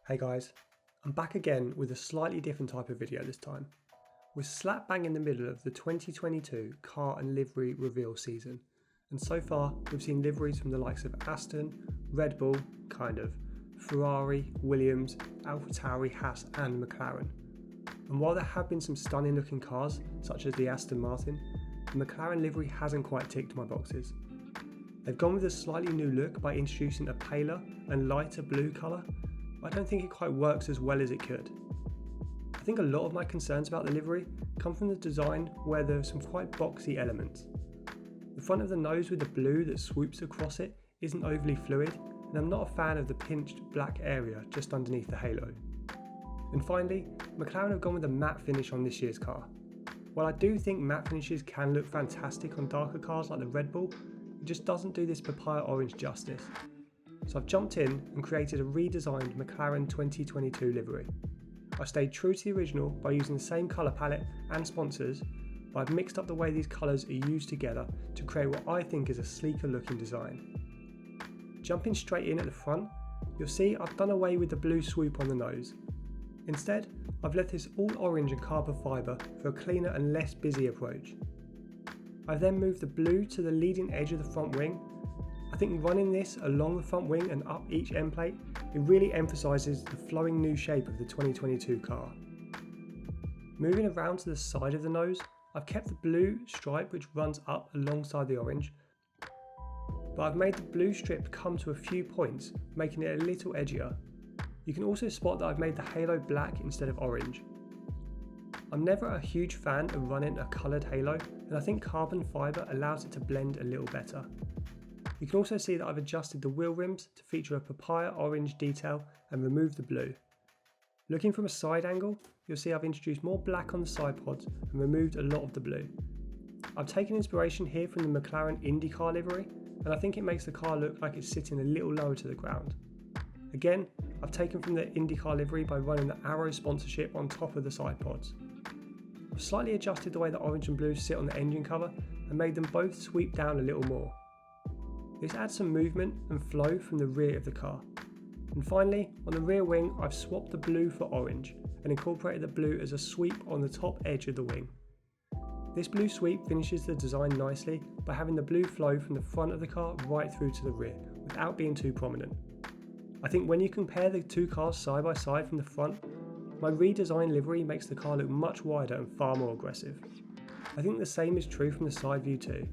Hey guys, I'm back again with a slightly different type of video this time. We're slap bang in the middle of the 2022 car and livery reveal season, and so far we've seen liveries from the likes of Aston, Red Bull, Ferrari, Williams, AlphaTauri, Haas and McLaren. And while there have been some stunning looking cars such as the Aston Martin, the McLaren livery hasn't quite ticked my boxes. They've gone with a slightly new look by introducing a paler and lighter blue colour, but I don't think it quite works as well as it could. I think a lot of my concerns about the livery come from the design where there are some quite boxy elements. The front of the nose with the blue that swoops across it isn't overly fluid, and I'm not a fan of the pinched black area just underneath the halo. And finally, McLaren have gone with a matte finish on this year's car. While I do think matte finishes can look fantastic on darker cars like the Red Bull, it just doesn't do this papaya orange justice. So I've jumped in and created a redesigned McLaren 2022 livery. I stayed true to the original by using the same colour palette and sponsors, but I've mixed up the way these colours are used together to create what I think is a sleeker looking design. Jumping straight in at the front, you'll see I've done away with the blue swoop on the nose. Instead, I've left this all orange and carbon fibre for a cleaner and less busy approach. I've then moved the blue to the leading edge of the front wing. I think running this along the front wing and up each end plate, it really emphasises the flowing new shape of the 2022 car. Moving around to the side of the nose, I've kept the blue stripe which runs up alongside the orange, but I've made the blue strip come to a few points, making it a little edgier. You can also spot that I've made the halo black instead of orange. I'm never a huge fan of running a coloured halo, and I think carbon fibre allows it to blend a little better. You can also see that I've adjusted the wheel rims to feature a papaya orange detail and removed the blue. Looking from a side angle, you'll see I've introduced more black on the side pods and removed a lot of the blue. I've taken inspiration here from the McLaren IndyCar livery, and I think it makes the car look like it's sitting a little lower to the ground. Again, I've taken from the IndyCar livery by running the Arrow sponsorship on top of the side pods. I've slightly adjusted the way the orange and blue sit on the engine cover and made them both sweep down a little more. This adds some movement and flow from the rear of the car. And finally, on the rear wing, I've swapped the blue for orange and incorporated the blue as a sweep on the top edge of the wing. This blue sweep finishes the design nicely by having the blue flow from the front of the car right through to the rear without being too prominent. I think when you compare the two cars side by side from the front, my redesigned livery makes the car look much wider and far more aggressive. I think the same is true from the side view too.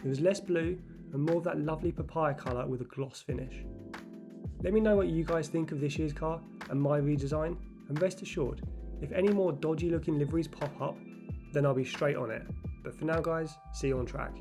There was less blue and more of that lovely papaya colour with a gloss finish. Let me know what you guys think of this year's car and my redesign, and rest assured, if any more dodgy looking liveries pop up, then I'll be straight on it. But for now guys, see you on track.